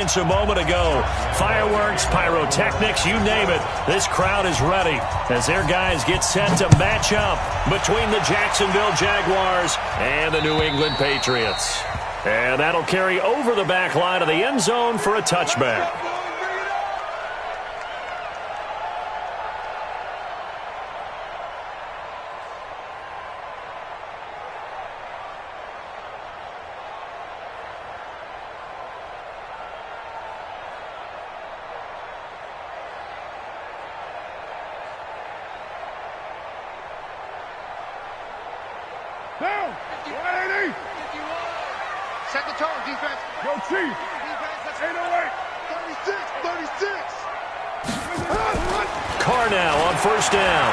A moment ago, fireworks, pyrotechnics, you name it, this crowd is ready as their guys get set to match up between the Jacksonville Jaguars and the New England Patriots. And that'll carry over the back line of the end zone for a touchback. Down! 180! Set the tone, defense. Yo, Chief! Defense, 808! 36! Carr now on first down.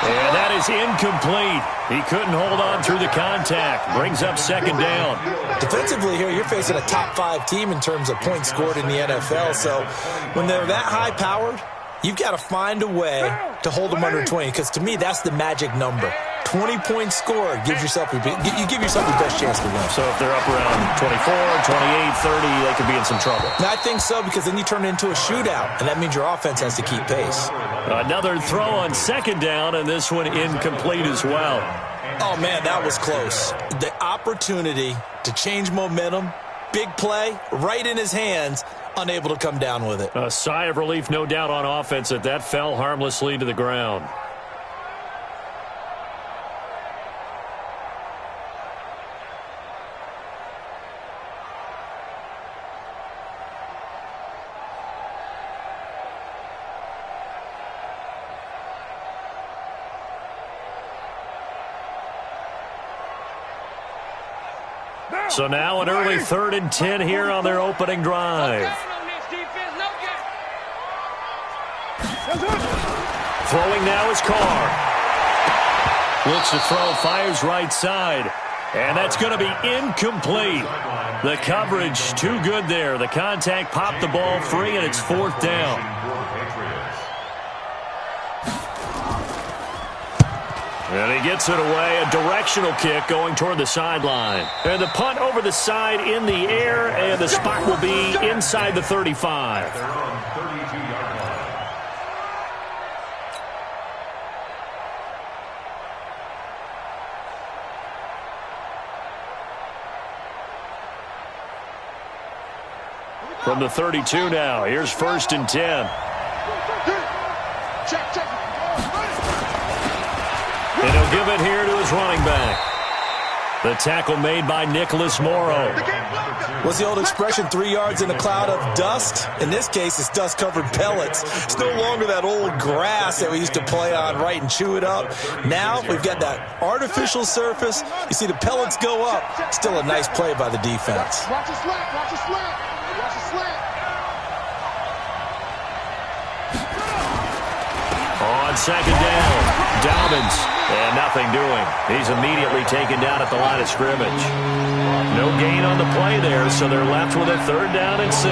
And that is incomplete. He couldn't hold on through the contact. Brings up second down. Defensively here, you're facing a top 5 team in terms of points scored in the NFL. So when they're that high-powered, you've got to find a way to hold them under 20, because to me, that's the magic number. 20 points scored gives yourself you give yourself the best chance to win. So if they're up around 24, 28, 30, they could be in some trouble. And I think so, because then you turn it into a shootout, and that means your offense has to keep pace. Another throw on second down, and this one incomplete as well. Oh, man, that was close. The opportunity to change momentum, big play, right in his hands, unable to come down with it. A sigh of relief, no doubt, on offense that fell harmlessly to the ground. So now an early 3rd and 10 here on their opening drive. Throwing now is Carr. Looks to throw, fires right side. And that's going to be incomplete. The coverage too good there. The contact popped the ball free, and it's 4th down. And he gets it away, a directional kick going toward the sideline. And the punt over the side in the air, and the spot will be inside the 35. From the 32 now, here's 1st and 10. And he'll give it here to his running back. The tackle made by Nicholas Morrow. What's the old expression, 3 yards in a cloud of dust? In this case, it's dust-covered pellets. It's no longer that old grass that we used to play on, right, and chew it up. Now we've got that artificial surface. You see the pellets go up. Still a nice play by the defense. Watch the slant, watch the slant, watch the slant. On second down, Dobbins, and nothing doing. He's immediately taken down at the line of scrimmage. No gain on the play there, so they're left with a 3rd down and 6.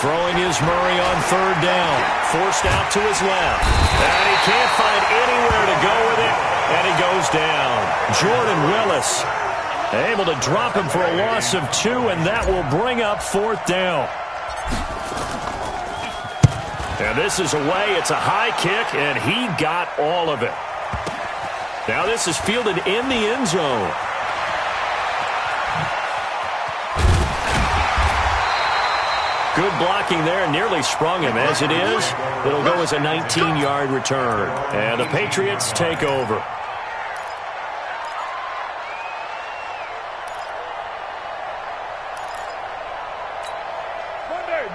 Throwing is Murray on 3rd down. Forced out to his left. And he can't find anywhere to go with it, and he goes down. Jordan Willis able to drop him for a loss of 2, and that will bring up 4th down. And this is away. It's a high kick, and he got all of it. Now this is fielded in the end zone. Good blocking there, nearly sprung him. As it is, it'll go as a 19-yard return. And the Patriots take over.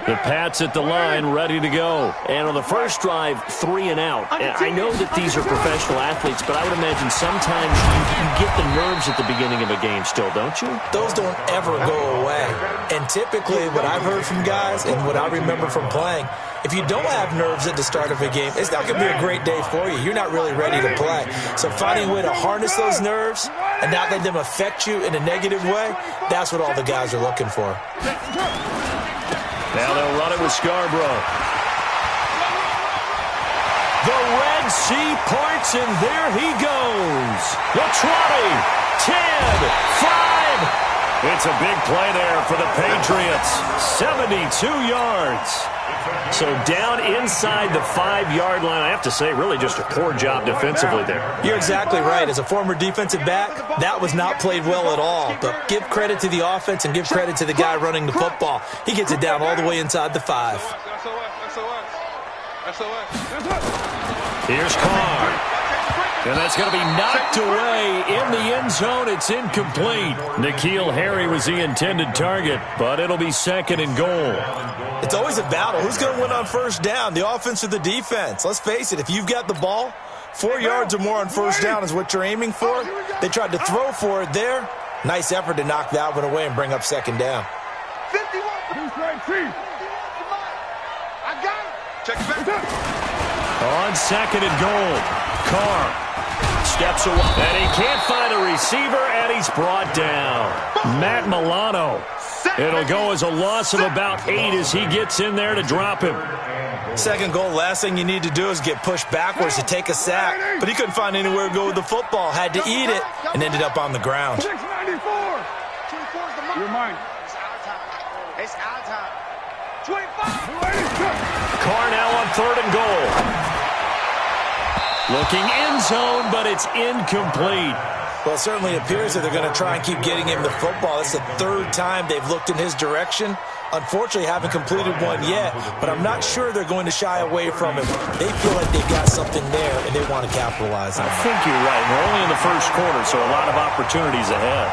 The Pats at the line, ready to go. And on the first drive, 3 and out. And I know that these are professional athletes, but I would imagine sometimes you get the nerves at the beginning of a game still, don't you? Those don't ever go away. And typically what I've heard from guys and what I remember from playing, if you don't have nerves at the start of a game, it's not going to be a great day for you. You're not really ready to play. So finding a way to harness those nerves and not let them affect you in a negative way, that's what all the guys are looking for. Now they'll run it with Scarborough. The red Red Sea parts, and there he goes. The 20, 10, 5. It's a big play there for the Patriots. 72 yards. So down inside the 5-yard line. I have to say, really just a poor job defensively there. You're exactly right. As a former defensive back, that was not played well at all. But give credit to the offense and give credit to the guy running the football. He gets it down all the way inside the 5. Here's Carr. And that's going to be knocked away in the end zone. It's incomplete. N'Keal Harry was the intended target, but it'll be 2nd and goal. It's always a battle. Who's going to win on first down, the offense or the defense? Let's face it, if you've got the ball, 4 yards or more on first down is what you're aiming for. They tried to throw for it there. Nice effort to knock that one away and bring up 2nd down. 51. I got it. Check it back. On 2nd and goal, Carr steps away, and he can't find a receiver, and he's brought down. Matt Milano. It'll go as a loss of about 8 as he gets in there to drop him. 2nd goal, last thing you need to do is get pushed backwards to take a sack. But he couldn't find anywhere to go with the football, had to eat it, and ended up on the ground. 694. You're mine. It's our time. 25. Carr now on 3rd and goal. Looking end zone, but it's incomplete. Well, it certainly appears that they're going to try and keep getting him the football. It's the 3rd time they've looked in his direction. Unfortunately, haven't completed one yet, but I'm not sure they're going to shy away from him. They feel like they've got something there, and they want to capitalize on it. I think you're right. We're only in the first quarter, so a lot of opportunities ahead.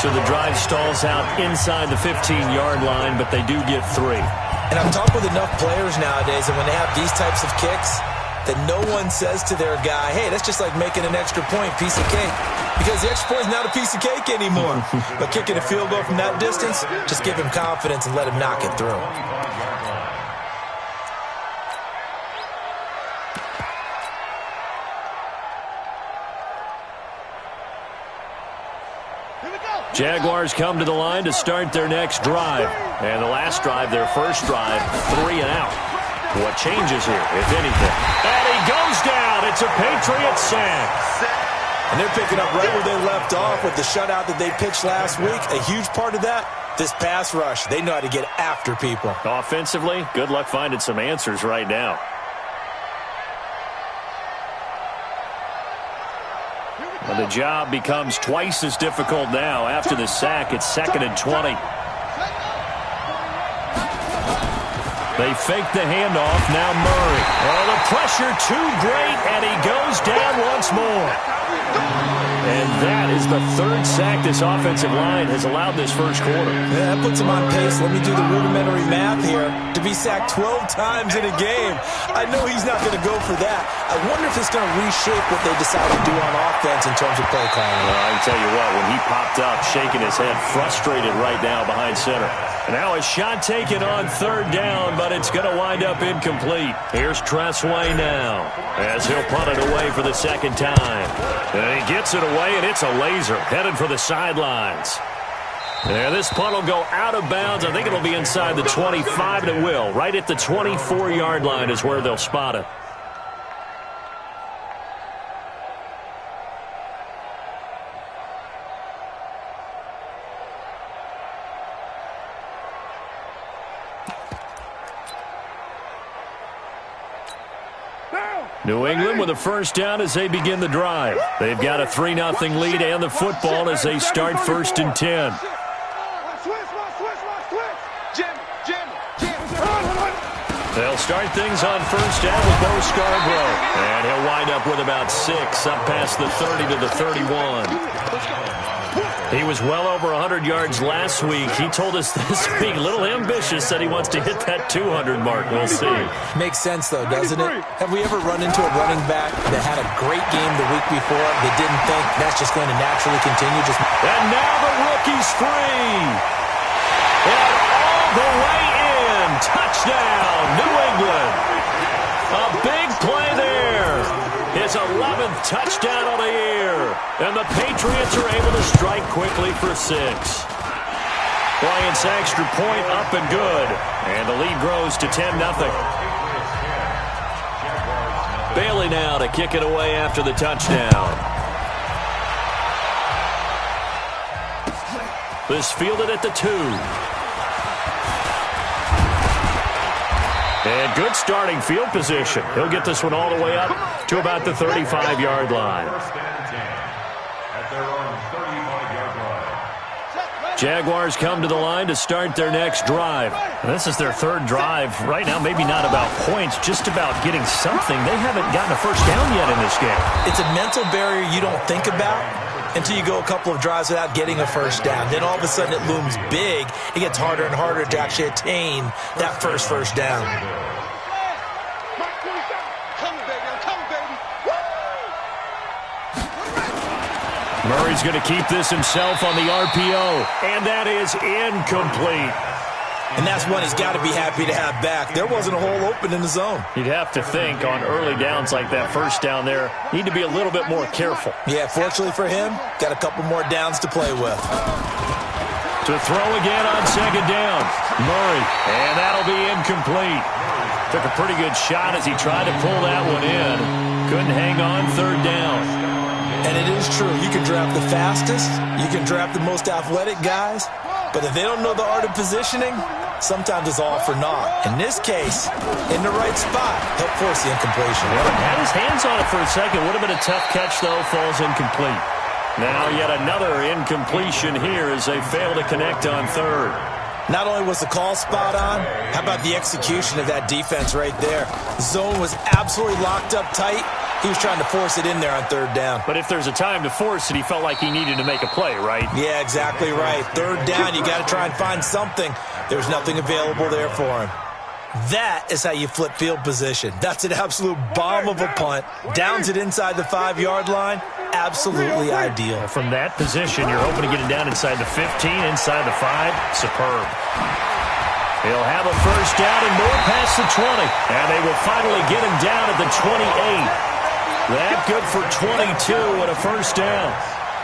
So the drive stalls out inside the 15-yard line, but they do get 3. And I've talked with enough players nowadays, and when they have these types of kicks, that no one says to their guy, hey, that's just like making an extra point, piece of cake. Because the extra point is not a piece of cake anymore. But kicking a field goal from that distance, just give him confidence and let him knock it through. Jaguars come to the line to start their next drive. And the last drive, their first drive, 3 and out. What changes here, if anything? And he goes down. It's a Patriot sack. And they're picking up right where they left off with the shutout that they pitched last week. A huge part of that, this pass rush. They know how to get after people. Offensively, good luck finding some answers right now. Well, the job becomes twice as difficult now. After the sack, it's 2nd and 20. They fake the handoff. Now Murray. Oh, the pressure too great, and he goes down once more. And that is the 3rd sack this offensive line has allowed this first quarter. Yeah, that puts him on pace. Let me do the rudimentary math here. To be sacked 12 times in a game, I know he's not going to go for that. I wonder if it's going to reshape what they decide to do on offense in terms of play calling. Well, I can tell you what, when he popped up, shaking his head, frustrated right now behind center. Now a shot taken on 3rd down, but it's going to wind up incomplete. Here's Tressway now, as he'll punt it away for the 2nd time. And he gets it away, and it's a laser headed for the sidelines. And this punt will go out of bounds. I think it'll be inside the 25, and it will. Right at the 24-yard line is where they'll spot it. New England with a first down as they begin the drive. They've got a 3-0 lead and the football as they start 1st and 10. They'll start things on first down with Bo Scarborough. And he'll wind up with about 6 up past the 30 to the 31. He was well over 100 yards last week. He told us this week, a little ambitious, said he wants to hit that 200 mark. We'll see. Makes sense, though, doesn't it? Have we ever run into a running back that had a great game the week before that didn't think that's just going to naturally continue? And now the rookie's free. And all the way in. Touchdown, New England. A big play there. His 11th touchdown of the year. And the Patriots are able to strike quickly for 6. Bryant's extra point up and good. And the lead grows to 10-0. Bailey now to kick it away after the touchdown. This fielded at the 2. And good starting field position. He'll get this one all the way up to about the 35-yard line. Jaguars come to the line to start their next drive. And this is their third drive. Right now, maybe not about points, just about getting something. They haven't gotten a first down yet in this game. It's a mental barrier you don't think about until you go a couple of drives without getting a first down. Then all of a sudden it looms big. It gets harder and harder to actually attain that first down. Murray's going to keep this himself on the RPO, and that is incomplete. And that's one he's got to be happy to have back. There wasn't a hole open in the zone. You'd have to think on early downs like that first down there, need to be a little bit more careful. Yeah, fortunately for him, got a couple more downs to play with. To throw again on second down. Murray, and that'll be incomplete. Took a pretty good shot as he tried to pull that one in. Couldn't hang on third down. And it is true. You can draft the fastest. You can draft the most athletic guys. But if they don't know the art of positioning, sometimes it's all for naught. In this case, in the right spot, help force the incompletion. Well, had his hands on it for a second. Would have been a tough catch, though. Falls incomplete. Now yet another incompletion here as they fail to connect on third. Not only was the call spot on, how about the execution of that defense right there? Zone was absolutely locked up tight. He was trying to force it in there on third down. But if there's a time to force it, he felt like he needed to make a play, right? Yeah, exactly right. Third down, you got to try and find something. There's nothing available there for him. That is how you flip field position. That's an absolute bomb of a punt. Downs it inside the 5-yard line. Absolutely ideal. From that position, you're hoping to get it down inside the 15, inside the 5. Superb. He'll have a first down and more past the 20. And they will finally get him down at the 28. That good for 22 and a first down.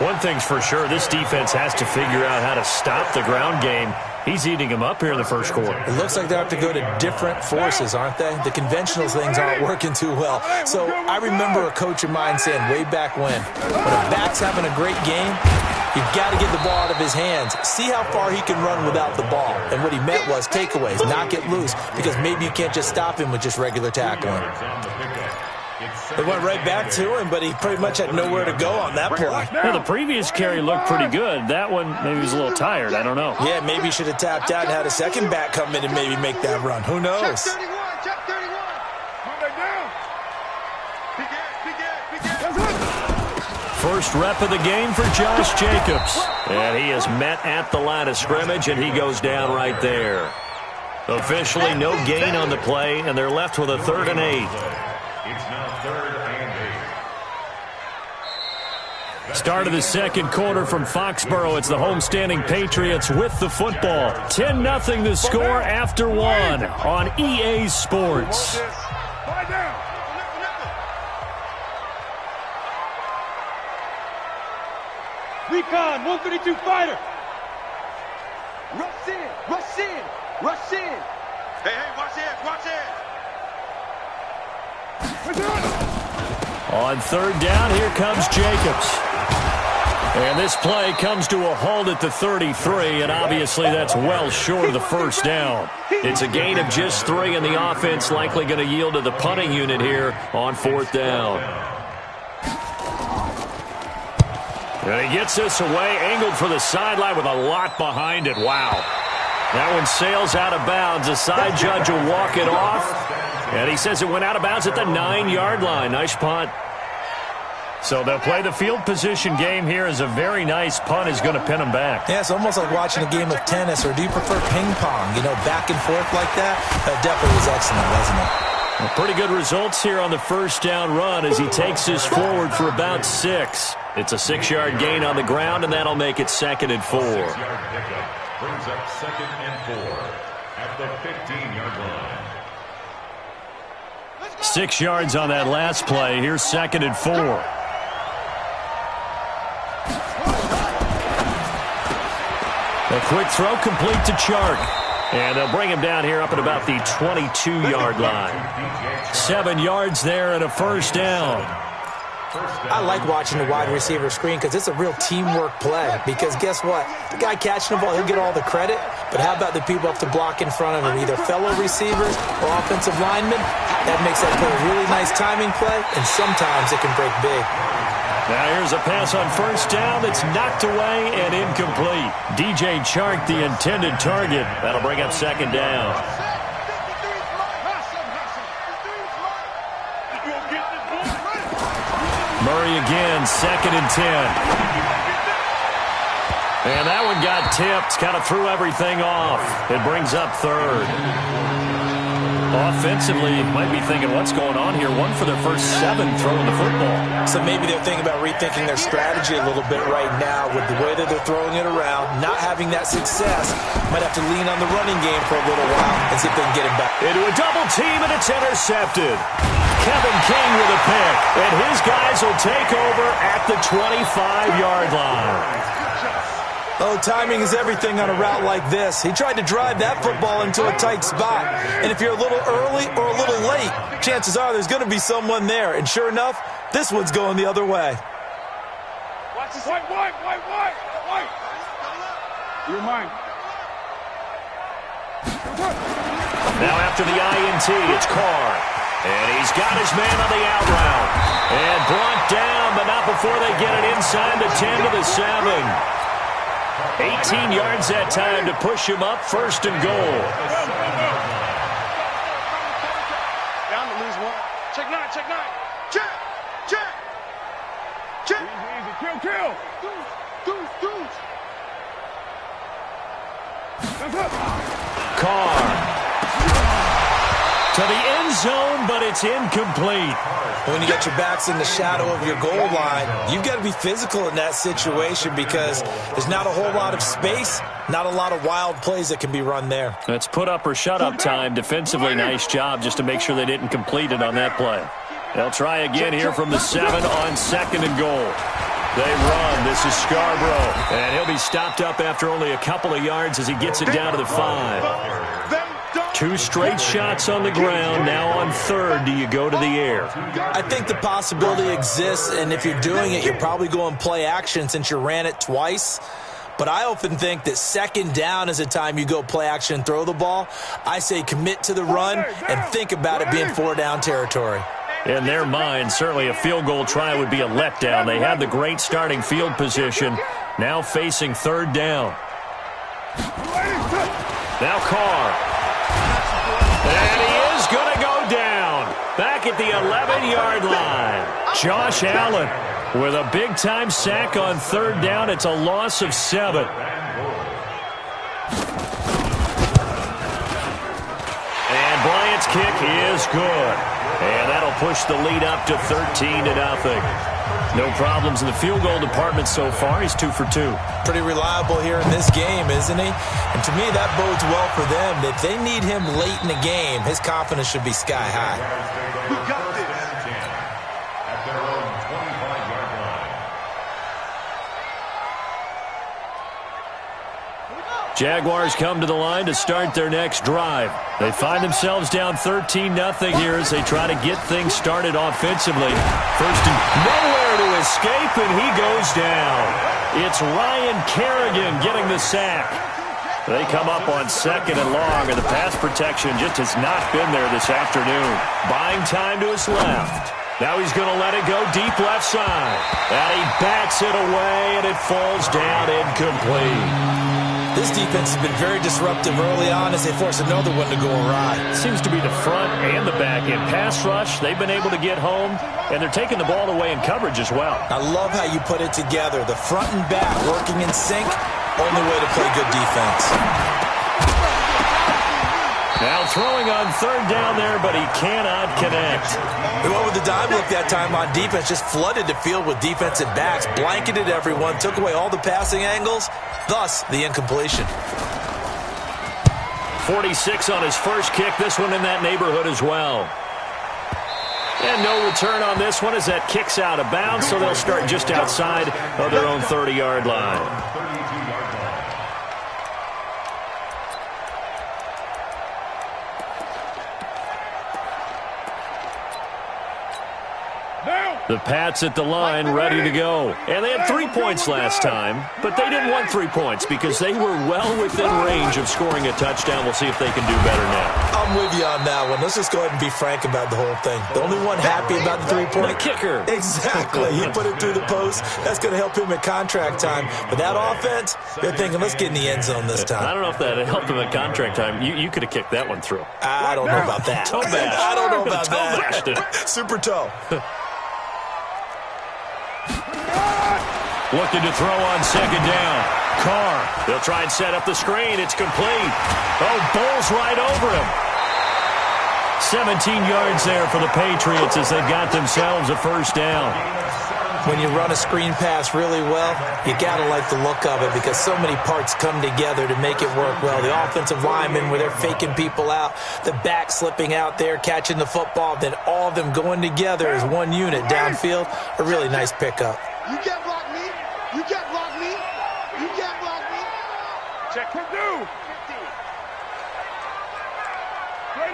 One thing's for sure, this defense has to figure out how to stop the ground game. He's eating him up here in the first quarter. It looks like they have to go to different forces, aren't they? The conventional things aren't working too well. So I remember a coach of mine saying way back when a back's having a great game, you've got to get the ball out of his hands. See how far he can run without the ball. And what he meant was takeaways, knock it loose, because maybe you can't just stop him with just regular tackling. They went right back to him, but he pretty much had nowhere to go on that play. Well, the previous carry looked pretty good. That one, maybe he was a little tired. I don't know. Yeah, maybe he should have tapped out and had a second back come in and maybe make that run. Who knows? Check 31. Check 31. Come back down. First rep of the game for Josh Jacobs. And he is met at the line of scrimmage, and he goes down right there. Officially no gain on the play, and they're left with a 3rd and 8. It's now 3rd and 8. Start of the second quarter from Foxborough. It's the homestanding Patriots with the football. 10-0 the score after 1 on EA Sports. Recon, 132 fighter. Rush in. Rush in. Rush in. Hey, watch this. Watch this. On 3rd down, here comes Jacobs. And this play comes to a halt at the 33, and obviously that's well short of the first down. It's a gain of just 3, and the offense likely going to yield to the punting unit here on 4th down. And he gets this away, angled for the sideline with a lot behind it. Wow. That one sails out of bounds. The side judge will walk it off. And he says it went out of bounds at the 9-yard line. Nice punt. So they'll play the field position game here as a very nice punt is going to pin them back. Yeah, it's almost like watching a game of tennis, or do you prefer ping pong? You know, back and forth like that? That definitely was excellent, wasn't it? Well, pretty good results here on the first down run as he takes this forward for about 6. It's a 6-yard gain on the ground, and that'll make it 2nd and 4. 6-yard pickup brings up 2nd and 4 at the 15-yard line. 6 yards on that last play. Here's 2nd and 4. A quick throw complete to Chark. And they'll bring him down here up at about the 22-yard line. 7 yards there and a first down. I like watching the wide receiver screen because it's a real teamwork play. Because guess what? The guy catching the ball, he'll get all the credit. But how about the people up to block in front of him, either fellow receivers or offensive linemen? That makes that play a really nice timing play, and sometimes it can break big. Now here's a pass on first down that's knocked away and incomplete. DJ Chark, the intended target. That'll bring up second down. Murray again, 2nd and 10. And that one got tipped, kind of threw everything off. It brings up 3rd. Offensively, might be thinking, what's going on here? 1 for their first 7 throwing the football. So maybe they're thinking about rethinking their strategy a little bit right now with the way that they're throwing it around, not having that success. Might have to lean on the running game for a little while and see if they can get it back. Into a double team, and it's intercepted. Kevin King with a pick, and his guys will take over at the 25-yard line. Oh, timing is everything on a route like this. He tried to drive that football into a tight spot. And if you're a little early or a little late, chances are there's going to be someone there. And sure enough, this one's going the other way. Watch this. White. You're mine. Now after the INT, it's Carr. And he's got his man on the out route. And brought down, but not before they get it inside the 10 to the 7. 18 yards that time to push him up, 1st and goal. Down to lose 1. Check 9. Check. Easy. Kill. Deuce. Carr to the end zone, but it's incomplete. When you got your backs in the shadow of your goal line, you've got to be physical in that situation because there's not a whole lot of space, not a lot of wild plays that can be run there. That's put up or shut up time. Defensively, nice job just to make sure they didn't complete it on that play. They'll try again here from the 7 on 2nd and goal. They run. This is Scarborough. And he'll be stopped up after only a couple of yards as he gets it down to the 5. 2 straight shots on the ground. Now on 3rd, do you go to the air? I think the possibility exists, and if you're doing it, you're probably going play action since you ran it twice. But I often think that 2nd down is the time you go play action and throw the ball. I say commit to the run and think about it being 4-down territory. In their mind, certainly a field goal try would be a letdown. They have the great starting field position. Now facing 3rd down. Now Carr. And he is going to go down. Back at the 11-yard line. Josh Allen with a big-time sack on 3rd down. It's a loss of 7. And Bryant's kick is good. And that'll push the lead up to 13-0. No problems in the field goal department so far. He's 2 for 2. Pretty reliable here in this game, isn't he? And to me, that bodes well for them. If they need him late in the game, his confidence should be sky high. We got this. At their own 25-yard line. Jaguars come to the line to start their next drive. They find themselves down 13-0 here as they try to get things started offensively. First and nowhere to escape, and he goes down. It's Ryan Kerrigan getting the sack. They come up on 2nd and long, and the pass protection just has not been there this afternoon. Buying time to his left. Now he's going to let it go deep left side. And he bats it away, and it falls down incomplete. This defense has been very disruptive early on as they force another one to go awry. Seems to be the front and the back end. Pass rush, they've been able to get home, and they're taking the ball away in coverage as well. I love how you put it together. The front and back working in sync, only way to play good defense. Now throwing on 3rd down there, but he cannot connect. He went with the dime look that time on defense, just flooded the field with defensive backs, blanketed everyone, took away all the passing angles, thus the incompletion. 46 on his first kick, this one in that neighborhood as well. And no return on this one as that kicks out of bounds, so they'll start just outside of their own 30-yard line. The Pats at the line, ready to go. And they had 3 points last time, but they didn't want 3 points because they were well within range of scoring a touchdown. We'll see if they can do better now. I'm with you on that one. Let's just go ahead and be frank about the whole thing. The only one happy about the 3-point. The kicker. Exactly. He put it through the post. That's going to help him at contract time. But that offense, they're thinking, let's get in the end zone this time. I don't know if that helped him at contract time. You could have kicked that one through. I don't know about that. Toe bash. I don't know about Toe that. Super toe. Looking to throw on second down. Carr. They'll try and set up the screen. It's complete. Oh, bowls right over him. 17 yards there for the Patriots as they've got themselves a first down. When you run a screen pass really well, you got to like the look of it because so many parts come together to make it work well. The offensive linemen, where they're faking people out, the back slipping out there, catching the football, then all of them going together as one unit downfield. A really nice pickup. You can't block me. You can't block me. You can't block me. Check Purdue. 3-1.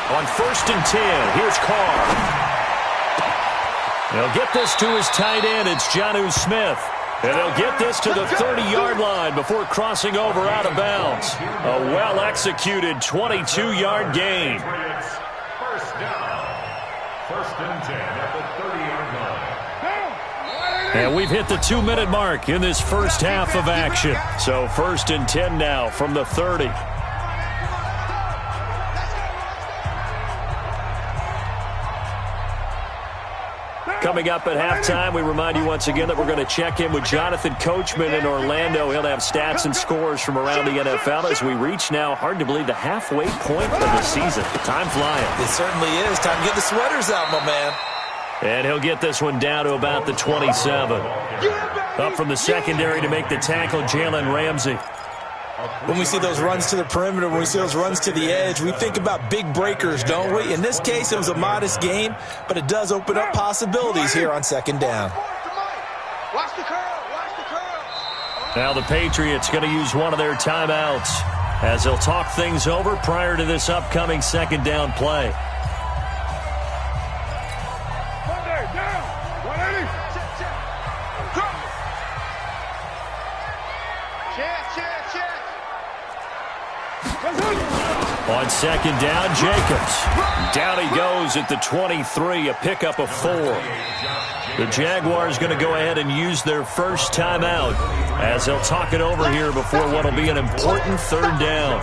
On 1st and 10, here's Carr. They'll get this to his tight end. It's Jonnu Smith. And they'll get this to the 30-yard line before crossing over out of bounds. A well-executed 22-yard gain. First down. 1st and 10 at the 30-yard line. And we've hit the 2-minute mark in this first half of action. So 1st and 10 now from the 30. Coming up at halftime, we remind you once again that we're going to check in with Jonathan Coachman in Orlando. He'll have stats and scores from around the NFL as we reach now, hard to believe, the halfway point of the season. Time flying. It certainly is. Time to get the sweaters out, my man. And he'll get this one down to about the 27. Up from the secondary to make the tackle, Jalen Ramsey. When we see those runs to the perimeter, when we see those runs to the edge, we think about big breakers, don't we? In this case, it was a modest game, but it does open up possibilities here on second down. Watch the curl. Watch the curl. Now the Patriots going to use one of their timeouts as they'll talk things over prior to this upcoming second down play. Monday, down. 180. Check. On second down, Jacobs. Down he goes at the 23, a pickup of 4. The Jaguars going to go ahead and use their first timeout as they'll talk it over here before what will be an important third down.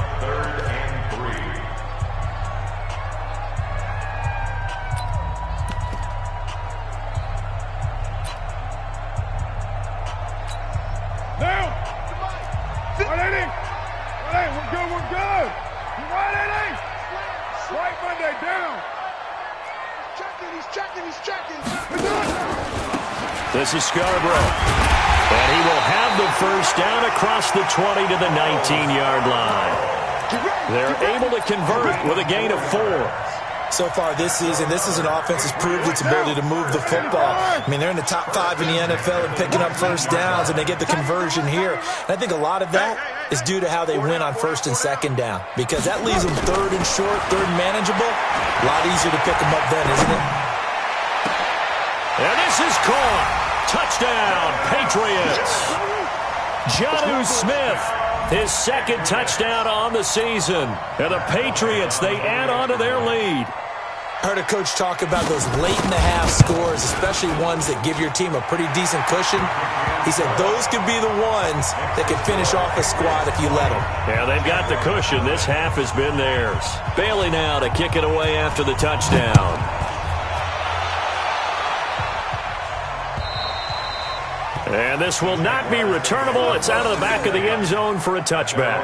Down. 180. We're good. 180. Right Monday, down. He's checking. This is Scarborough. And he will have the first down across the 20 to the 19-yard line. They're able to convert with a gain of 4. So far this season, this is an offense that's proved its ability to move the football. I mean, they're in the top 5 in the NFL and picking up first downs, and they get the conversion here. And I think a lot of that is due to how they win on first and second down, because that leaves them third and short, third and manageable. A lot easier to pick them up then, isn't it? And this is caught. Touchdown, Patriots. Jonnu Smith, his second touchdown on the season. And the Patriots, they add on to their lead. I heard a coach talk about those late-in-the-half scores, especially ones that give your team a pretty decent cushion. He said those could be the ones that can finish off a squad if you let them. Yeah, they've got the cushion. This half has been theirs. Bailey now to kick it away after the touchdown. And this will not be returnable. It's out of the back of the end zone for a touchback.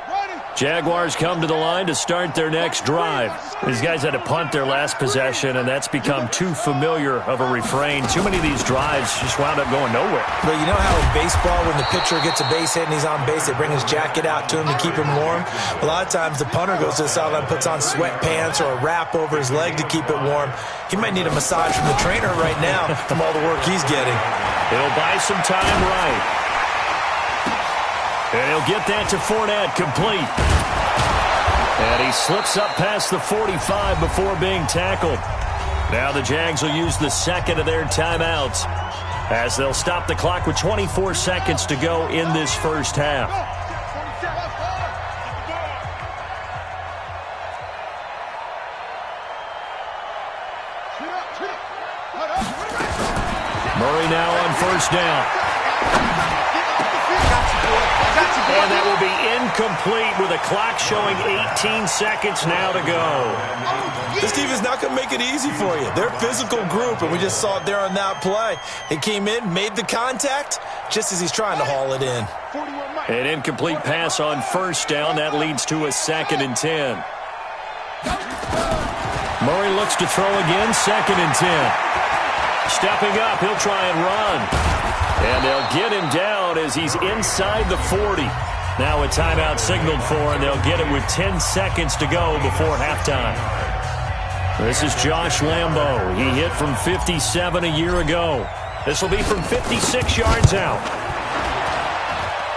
Ready. Jaguars come to the line to start their next drive. These guys had to punt their last possession, and that's become too familiar of a refrain. Too many of these drives just wound up going nowhere. But you know how in baseball, when the pitcher gets a base hit and he's on base, they bring his jacket out to him to keep him warm? A lot of times the punter goes to the sideline, puts on sweatpants or a wrap over his leg to keep it warm. He might need a massage from the trainer right now from all the work he's getting. He'll buy some time right. And he'll get that to Fournette, complete. And he slips up past the 45 before being tackled. Now the Jags will use the second of their timeouts as they'll stop the clock with 24 seconds to go in this first half. Murray now on first down. And that will be incomplete with a clock showing 18 seconds now to go. This team is not going to make it easy for you. They're a physical group, and we just saw it there on that play. He came in, made the contact, just as he's trying to haul it in. An incomplete pass on first down. That leads to a 2nd and 10. Murray looks to throw again, 2nd and 10. Stepping up, he'll try and run. And they'll get him down as he's inside the 40. Now a timeout signaled for, and they'll get it with 10 seconds to go before halftime. This is Josh Lambo. He hit from 57 a year ago. This will be from 56 yards out.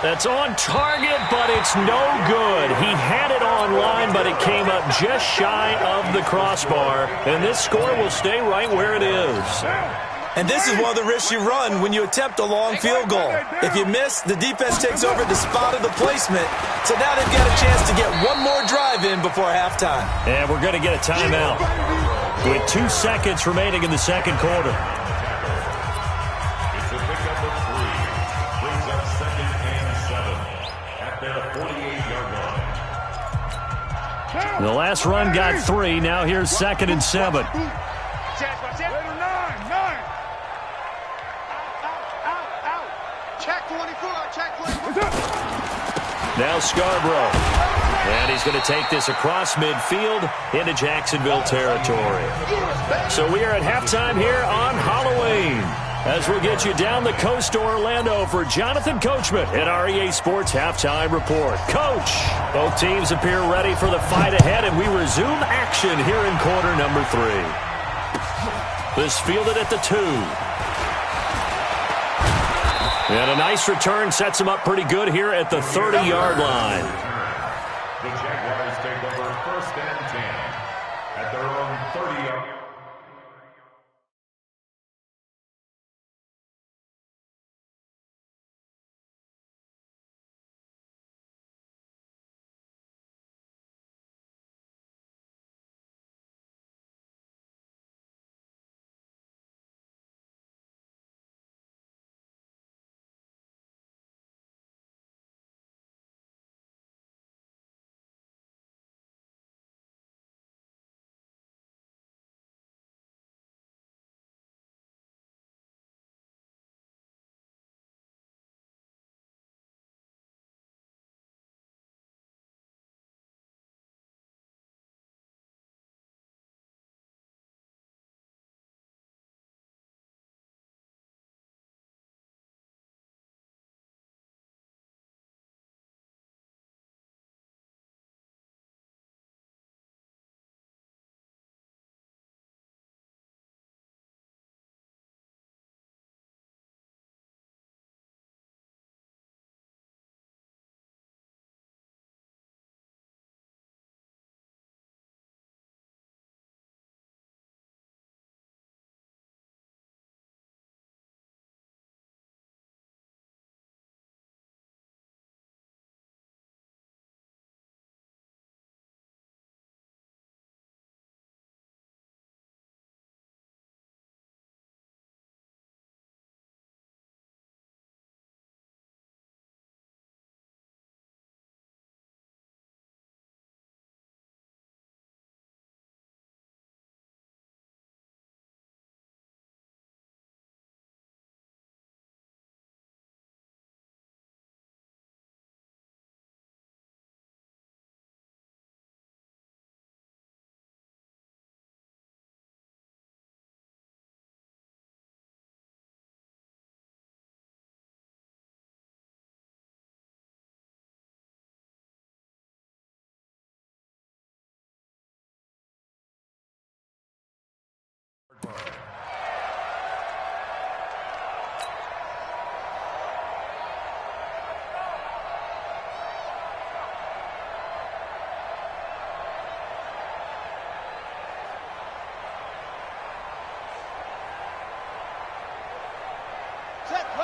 That's on target, but it's no good. He had it on line, but it came up just shy of the crossbar. And this score will stay right where it is. And this is one of the risks you run when you attempt a long field goal. If you miss, the defense takes over the spot of the placement. So now they've got a chance to get one more drive in before halftime. And we're going to get a timeout with 2 seconds remaining in the second quarter. It's a pickup of 3. Brings up 2nd and 7 at their 48-yard line. The last run got 3. Now here's 2nd and 7. Now Scarborough. And he's going to take this across midfield into Jacksonville territory. So we are at halftime here on Halloween, as we'll get you down the coast to Orlando for Jonathan Coachman at our EA Sports Halftime Report. Coach, both teams appear ready for the fight ahead, and we resume action here in quarter number 3. This fielded at the 2. And a nice return sets him up pretty good here at the 30-yard line. The Jaguars take over 1st and 10 at their own 30-yard line.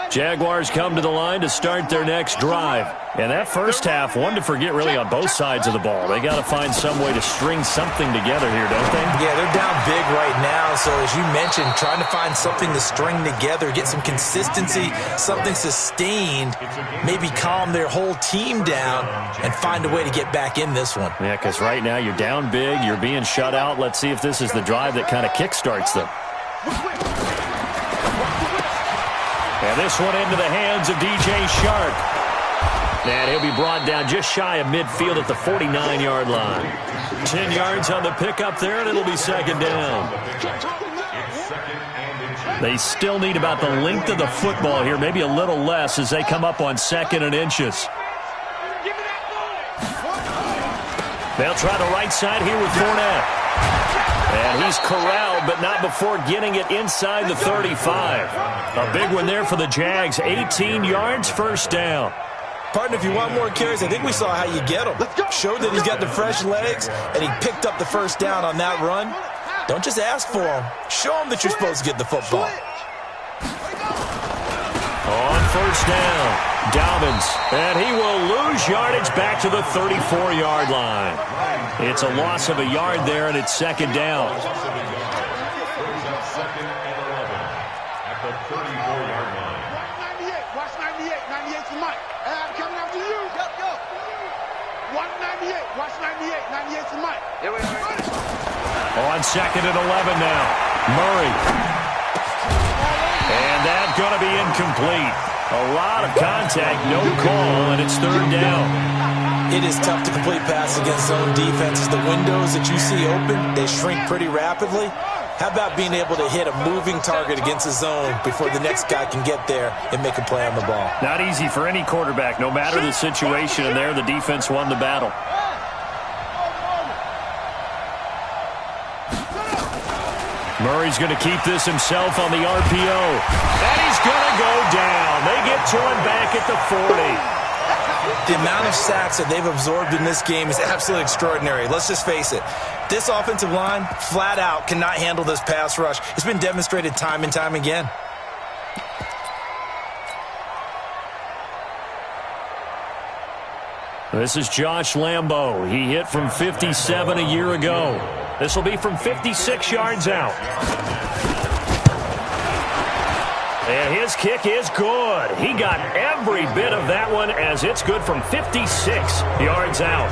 Jaguars come to the line to start their next drive. And that first half, one to forget really on both sides of the ball. They got to find some way to string something together here, don't they? Yeah, they're down big right now. So as you mentioned, trying to find something to string together, get some consistency, something sustained, maybe calm their whole team down and find a way to get back in this one. Yeah, because right now you're down big, you're being shut out. Let's see if this is the drive that kind of kickstarts them. And this one into the hands of DJ Shark. And he'll be brought down just shy of midfield at the 49-yard line. 10 yards on the pickup there, and it'll be second down. They still need about the length of the football here, maybe a little less as they come up on 2nd and inches. They'll try the right side here with Fournette. And he's corralled, but not before getting it inside the 35. A big one there for the Jags. 18 yards, first down. Partner, if you want more carries, I think we saw how you get him. Showed that he's got the fresh legs, and he picked up the first down on that run. Don't just ask for him. Show him that you're supposed to get the football. On first down, Dobbins, and he will lose yardage back to the 34-yard line. It's a loss of a yard there, and it's second down. Second and 11 at the 34-yard line. Watch 98. 98's the mic. I'm coming after you. Go. Watch 98. Watch 98. 98's the mic. Here we are. On 2nd and 11 now, Murray. And that's going to be incomplete. A lot of contact, no call, and it's third down. It is tough to complete passes against zone defenses. The windows that you see open, they shrink pretty rapidly. How about being able to hit a moving target against a zone before the next guy can get there and make a play on the ball? Not easy for any quarterback, no matter the situation, and there the defense won the battle. Murray's going to keep this himself on the RPO. And he's going to go down. They get to him back at the 40. The amount of sacks that they've absorbed in this game is absolutely extraordinary. Let's just face it. This offensive line, flat out, cannot handle this pass rush. It's been demonstrated time and time again. This is Josh Lambo. He hit from 57 a year ago. This will be from 56 yards out. And his kick is good. He got every bit of that one as it's good from 56 yards out.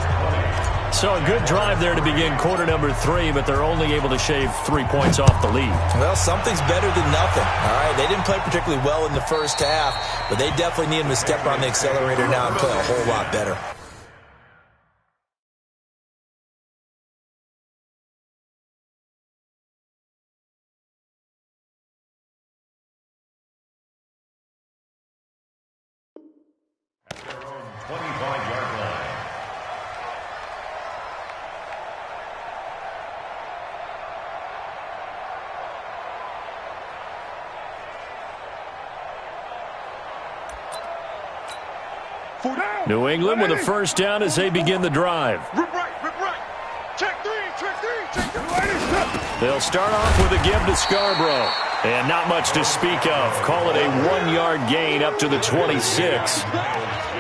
So a good drive there to begin quarter number 3, but they're only able to shave 3 points off the lead. Well, something's better than nothing. All right, they didn't play particularly well in the first half, but they definitely need him to step on the accelerator now and play a whole lot better. Their own 25-yard line. New England with a first down as they begin the drive. Rip right. Check three. They'll start off with a give to Scarborough. And not much to speak of. Call it a 1-yard gain up to the 26.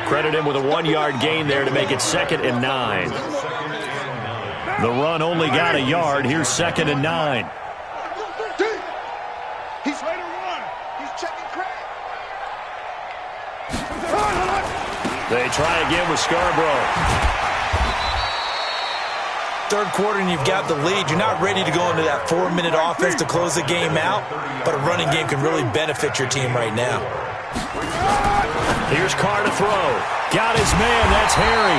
Credit him with a 1-yard gain there to make it 2nd and 9. The run only got a yard. Here's 2nd and 9. He's ready to run. He's checking Craig. They try again with Scarborough. Third quarter and you've got the lead. You're not ready to go into that 4-minute offense to close the game out, but a running game can really benefit your team right now. Here's Carr to throw. Got his man. That's Harry.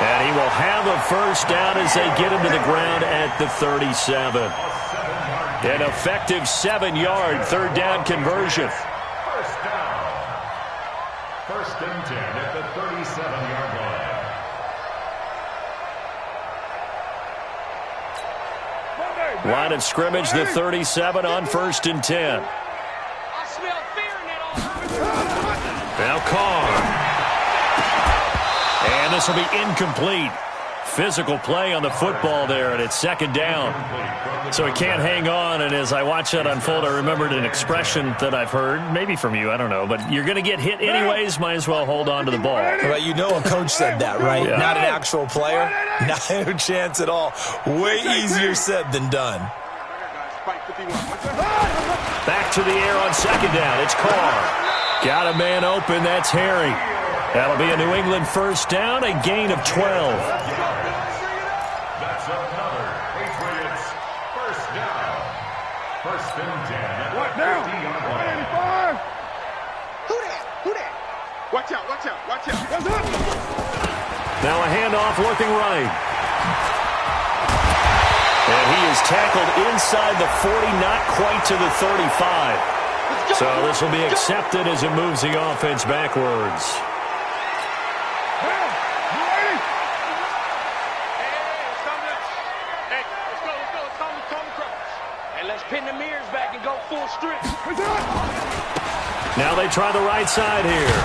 And he will have a first down as they get him to the ground at the 37. An effective 7-yard third down conversion. First down. First and 10 at the 37-yard line. Line of scrimmage, the 37 on 1st and 10. I smell fear in that offense. Now Carr. And this will be incomplete. physical play on the football there, and it's second down. So he can't hang on, and as I watch that unfold, I remembered an expression that I've heard, maybe from you, I don't know, but you're going to get hit anyways, might as well hold on to the ball. Well, you know a coach said that, right? Yeah. Not an actual player. Not a chance at all. Way easier said than done. Back to the air on second down. It's Carr. Got a man open. That's Harry. That'll be a New England first down, a gain of 12. That's another Patriots first down. First and 10. What now? 185. Who that? Watch out. What's up? Now a handoff looking right. And he is tackled inside the 40, not quite to the 35. So this will be accepted as it moves the offense backwards. Pin the mirrors back and go full strip. Now they try the right side here.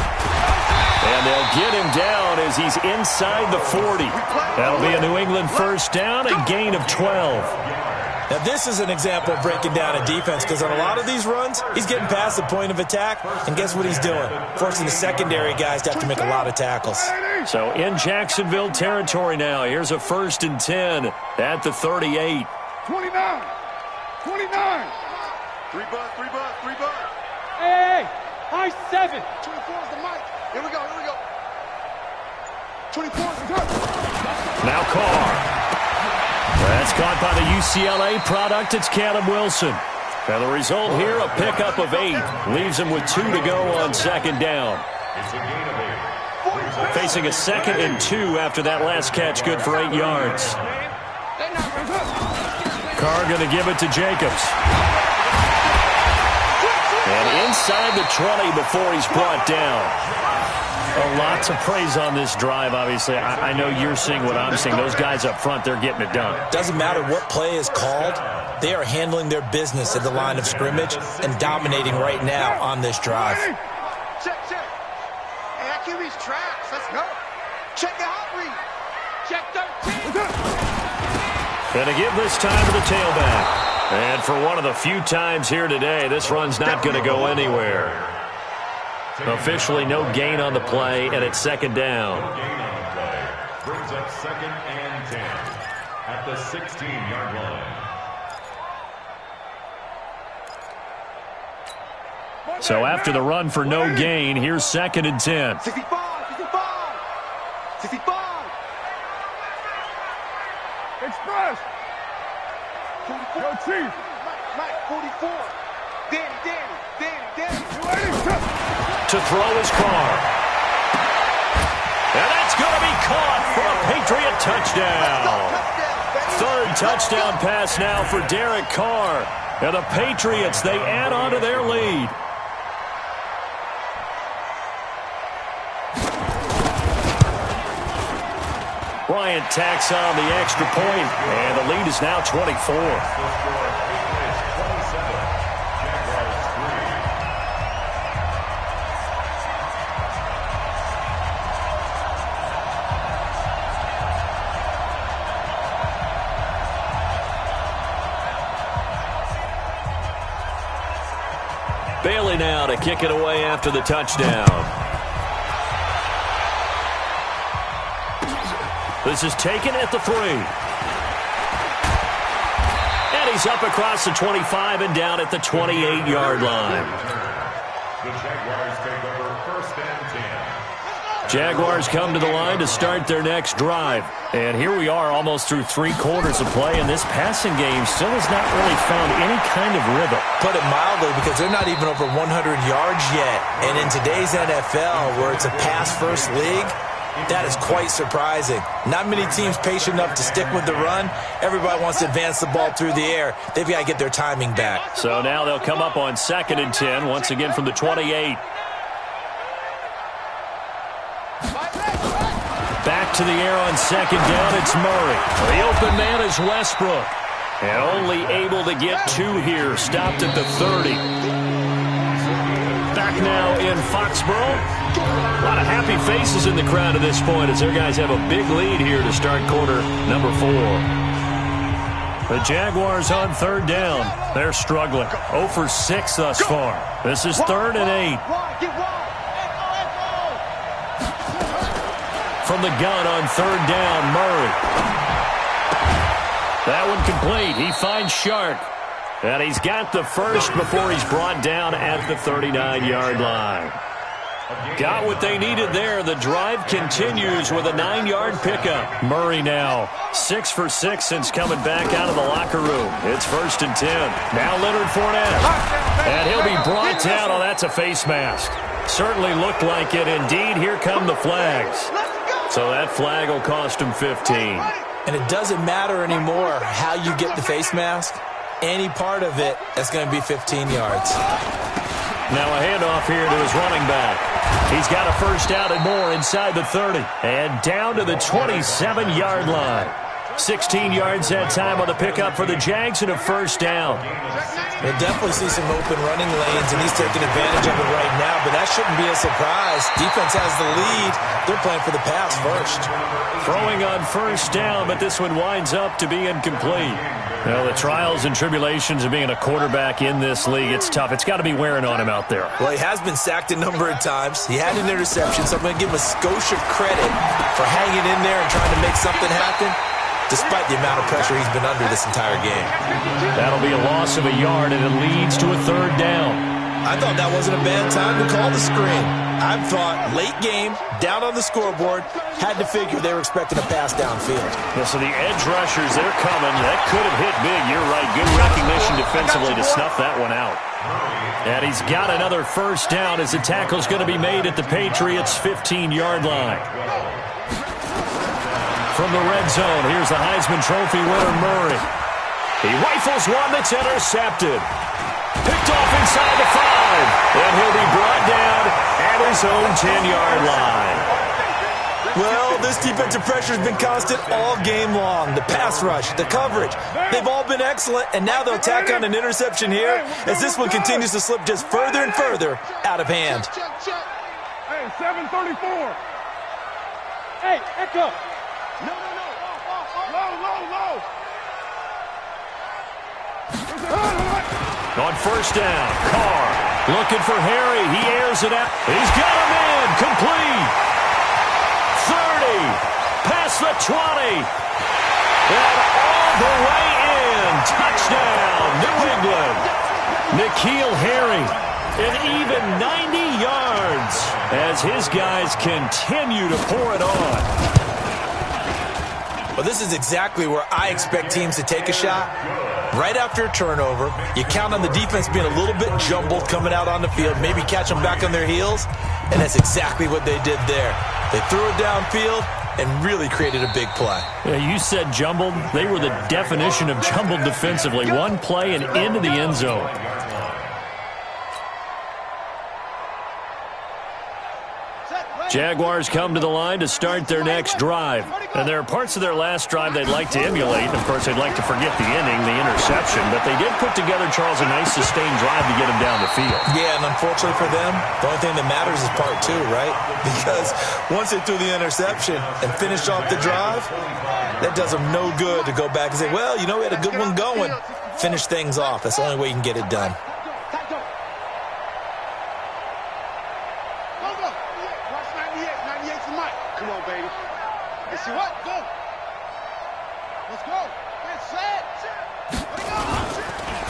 And they'll get him down as he's inside the 40. That'll be a New England first down, a gain of 12. Now, this is an example of breaking down a defense because on a lot of these runs, he's getting past the point of attack, and guess what he's doing? Forcing the secondary guys to have to make a lot of tackles. So in Jacksonville territory now, here's a first and 10 at the 38. 29. 3 bucks. Hey, high 7. 24 is the mic. Here we go. 24 is the cut. Now Carr. That's caught by the UCLA product. It's Caleb Wilson. Now the result here, a pickup of 8. Leaves him with 2 to go on second down. It's a gain of 8. Facing a second and 2 after that last catch, good for 8 yards. Carr going to give it to Jacobs. And inside the 20 before he's brought down. Lots of praise on this drive, obviously. I know you're seeing what I'm seeing. Those guys up front, they're getting it done. Doesn't matter what play is called. They are handling their business at the line of scrimmage and dominating right now on this drive. Check. Hey, I can reach tracks. Let's go. Check the hot read. Check 13. Going to give this time to the tailback. And for one of the few times here today, this run's not going to go anywhere. Officially no gain on the play, and it's second down. No gain on the play. Brings up second and 10 at the 16-yard line. So after the run for no gain, here's second and 10. 65. Express. Yo, Chief. Mike, 44. Danny. To throw his Carr. And that's going to be caught for a Patriot touchdown. Third touchdown pass now for Derek Carr. And the Patriots, they add on to their lead. Bryant tacks on the extra point, and the lead is now 24. Bailey now to kick it away after the touchdown. This is taken at the 3. And he's up across the 25 and down at the 28-yard line. The Jaguars take over first and 10. Jaguars come to the line to start their next drive. And here we are almost through 3 quarters of play, and this passing game still has not really found any kind of rhythm. Put it mildly, because they're not even over 100 yards yet. And in today's NFL, where it's a pass-first league, that is quite surprising. Not many teams patient enough to stick with the run. Everybody wants to advance the ball through the air. They've got to get their timing back. So now they'll come up on second and 10, once again from the 28. Back to the air on second down, it's Murray. The open man is Westbrook. And only able to get 2 here, stopped at the 30. Back now in Foxborough. A lot of happy faces in the crowd at this point as their guys have a big lead here to start quarter number 4. The Jaguars on third down. They're struggling. 0 for 6 thus far. This is 3rd and 8. From the gun on third down, Murray. That one complete. He finds Shark. And he's got the first before he's brought down at the 39-yard line. Got what they needed there. The drive continues with a 9-yard pickup. Murray now 6 for 6 since coming back out of the locker room. It's 1st and 10. Now Leonard Fournette. And he'll be brought down. Oh, that's a face mask. Certainly looked like it. Indeed, here come the flags. So that flag will cost him 15. And it doesn't matter anymore how you get the face mask. Any part of it, that's going to be 15 yards. Now a handoff here to his running back. He's got a first down and more inside the 30. And down to the 27-yard line. 16 yards that time on the pickup for the Jags and a first down. We'll definitely see some open running lanes, and he's taking advantage of it right now, but that shouldn't be a surprise. Defense has the lead. They're playing for the pass first. Throwing on first down, but this one winds up to be incomplete. Well, the trials and tribulations of being a quarterback in this league, it's tough. It's got to be wearing on him out there. Well, he has been sacked a number of times. He had an interception, so I'm going to give him a Scotia credit for hanging in there and trying to make something happen, despite the amount of pressure he's been under this entire game. That'll be a loss of a yard, and it leads to a third down. I thought that wasn't a bad time to call the screen. I thought late game, down on the scoreboard, had to figure they were expecting a pass downfield. Yeah, so the edge rushers, they're coming. That could have hit big. You're right. Good recognition defensively to snuff that one out. And he's got another first down as the tackle's going to be made at the Patriots' 15-yard line. From the red zone, here's the Heisman Trophy winner, Murray. He rifles one that's intercepted. Picked off inside the 5. And he'll be brought down at his own 10-yard line. Well, this defensive pressure has been constant all game long. The pass rush, the coverage, they've all been excellent, and now they'll tack on an interception here as this one continues to slip just further and further out of hand. Hey, 734. Hey, Echo. No. Low. On first down, Carr looking for Harry. He airs it out. He's got him in. Complete. 30. Past the 20. And all the way in. Touchdown, New England. N'Keal Harry. An even 90 yards as his guys continue to pour it on. Well, this is exactly where I expect teams to take a shot. Right after a turnover, you count on the defense being a little bit jumbled coming out on the field, maybe catch them back on their heels, and that's exactly what they did there. They threw it downfield and really created a big play. Yeah, you said jumbled. They were the definition of jumbled defensively. One play and into the end zone. Jaguars come to the line to start their next drive. And there are parts of their last drive they'd like to emulate. Of course, they'd like to forget the ending, the interception. But they did put together, Charles, a nice sustained drive to get him down the field. Yeah, and unfortunately for them, the only thing that matters is part 2, right? Because once they threw the interception and finished off the drive, that does them no good to go back and say, well, you know, we had a good one going. Finish things off. That's the only way you can get it done. Come on, baby. Let's see what? Go. Let's go.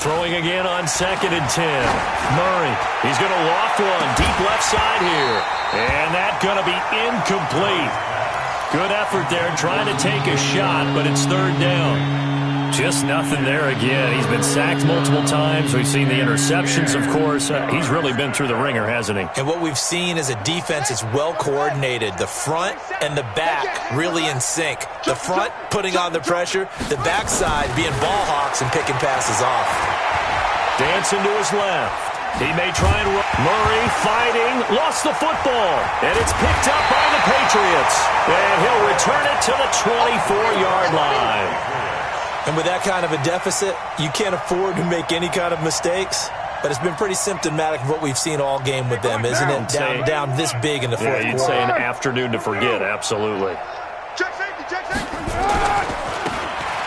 Throwing again on 2nd and 10. Murray, he's going to loft one deep left side here. And that's going to be incomplete. Good effort there trying to take a shot, but it's third down. Just nothing there again. He's been sacked multiple times. We've seen the interceptions, of course. He's really been through the ringer, hasn't he? And what we've seen is a defense that's well coordinated. The front and the back really in sync. The front putting on the pressure, the backside being ball hawks and picking passes off. Dancing to his left. He may try and run. Murray fighting, lost the football, and it's picked up by the Patriots. And he'll return it to the 24-yard line. And with that kind of a deficit, you can't afford to make any kind of mistakes. but it's been pretty symptomatic of what we've seen all game with them, isn't it? Down this big in the fourth quarter. You'd say an afternoon to forget, absolutely.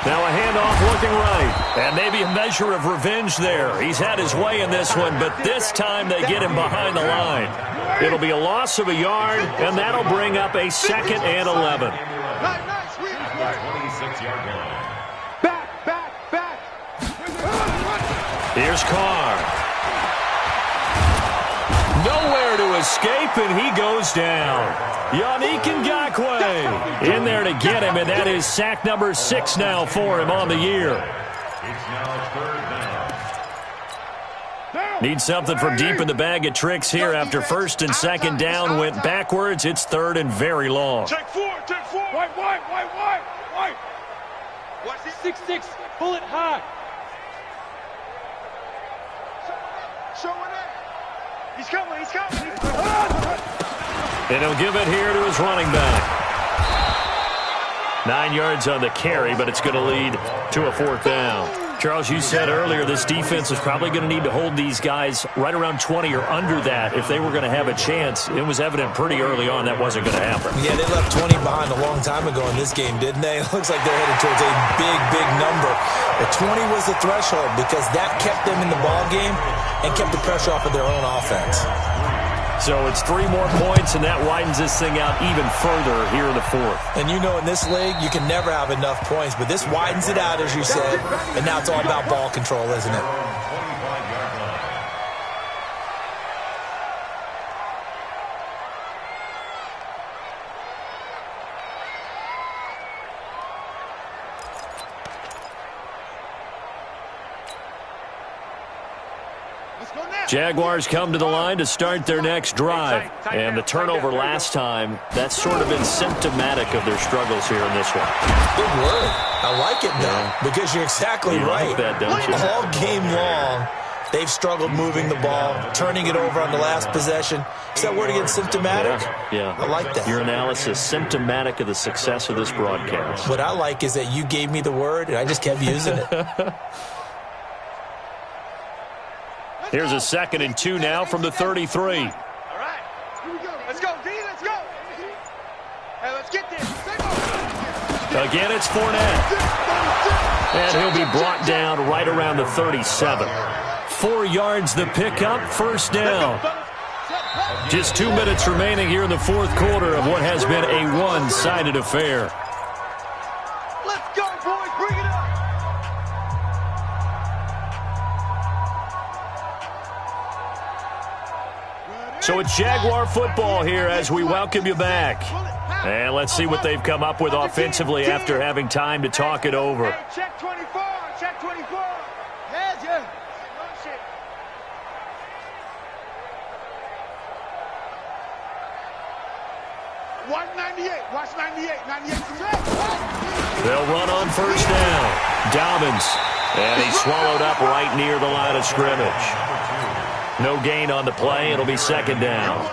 Now a handoff looking right, and maybe a measure of revenge there. He's had his way in this one, but this time they get him behind the line. It'll be a loss of a yard, and that'll bring up a 2nd and 11. 26-yard line. Back. Here's Carr. Nowhere to escape, and he goes down. Yannick Ngakoue in there to get him, and that is sack number 6 now for him on the year. It's now 3rd down. Need something from deep in the bag of tricks here after 1st and 2nd down went backwards. It's 3rd and very long. Check 4. White. Watch this 6-6. Bullet high. Showing it. He's coming. And he'll give it here to his running back. 9 yards on the carry, but it's going to lead to a 4th down. Charles, you said earlier this defense is probably going to need to hold these guys right around 20 or under that if they were going to have a chance. It was evident pretty early on that wasn't going to happen. Yeah, they left 20 behind a long time ago in this game, didn't they? It looks like they're headed towards a big number. But 20 was the threshold because that kept them in the ball game and kept the pressure off of their own offense. So it's 3 more points, and that widens this thing out even further here in the 4th. And you know in this league, you can never have enough points, but this widens it out, as you said, and now it's all about ball control, isn't it? 25-yard line. Jaguars come to the line to start their next drive. And the turnover last time, that's sort of been symptomatic of their struggles here in this one. Good word. I like it, though, because you're exactly right. Like that, don't you? All game long, they've struggled moving the ball, turning it over on the last possession. Is that word again, symptomatic? Yeah. I like that. Your analysis, symptomatic of the success of this broadcast. What I like is that you gave me the word, and I just kept using it. Here's a 2nd and 2 now from the 33. All right. Here we go. Let's go, D. Let's go. Hey, let's get this. Again, it's Fournette. And he'll be brought down right around the 37. 4 yards the pickup, 1st down. Just 2 minutes remaining here in the 4th quarter of what has been a one-sided affair. Let's go, boys. Bring it up. So it's Jaguar football here as we welcome you back. And let's see what they've come up with offensively after having time to talk it over. Hey, check 24. Check 24. Yeah. No shit. Watch 98. Watch 98. 98. They'll run on 1st down. Dobbins. And he's swallowed up right near the line of scrimmage. No gain on the play. It'll be 2nd down.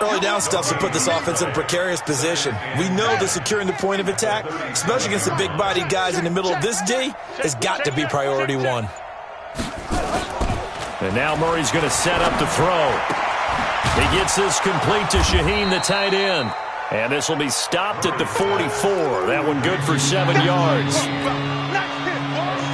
Early down stuff to put this offense in a precarious position. We know that securing the point of attack, especially against the big-bodied guys in the middle of this D, has got to be priority 1. And now Murray's going to set up to throw. He gets this complete to Shaheen, the tight end. And this will be stopped at the 44. That one good for 7 yards.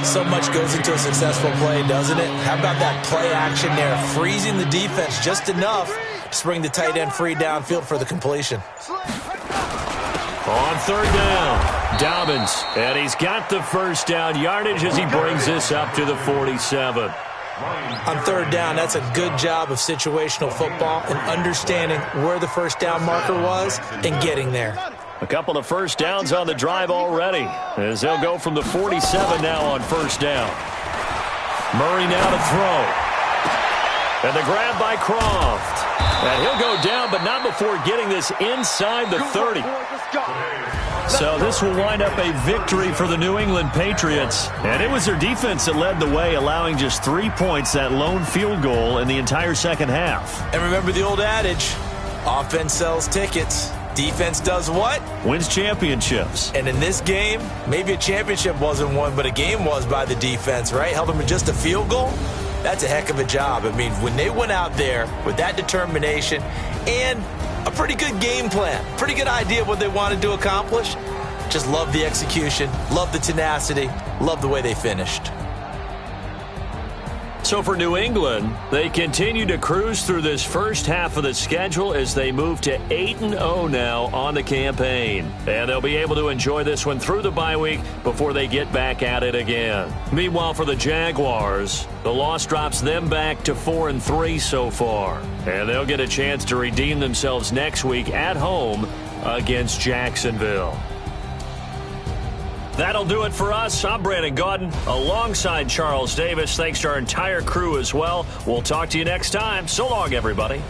So much goes into a successful play, doesn't it? How about that play action there, freezing the defense just enough to bring the tight end free downfield for the completion. On 3rd down, Dobbins, and he's got the 1st down yardage as he brings this up to the 47. On 3rd down, that's a good job of situational football and understanding where the 1st down marker was and getting there. A couple of 1st downs on the drive already as they'll go from the 47 now on 1st down. Murray now to throw. And the grab by Croft. And he'll go down, but not before getting this inside the 30. So this will wind up a victory for the New England Patriots. And it was their defense that led the way, allowing just 3 points, that lone field goal in the entire 2nd half. And remember the old adage, offense sells tickets. Defense does what? Wins championships. And in this game, maybe a championship wasn't won, but a game was by the defense, right? Held them to just a field goal. that's a heck of a job. I mean, when they went out there with that determination and a pretty good game plan, pretty good idea of what they wanted to accomplish, just love the execution, love the tenacity, love the way they finished. So for New England, they continue to cruise through this first half of the schedule as they move to 8-0 now on the campaign. And they'll be able to enjoy this one through the bye week before they get back at it again. Meanwhile, for the Jaguars, the loss drops them back to 4-3 so far. And they'll get a chance to redeem themselves next week at home against Jacksonville. That'll do it for us. I'm Brandon Gaudin alongside Charles Davis. Thanks to our entire crew as well. We'll talk to you next time. So long, everybody.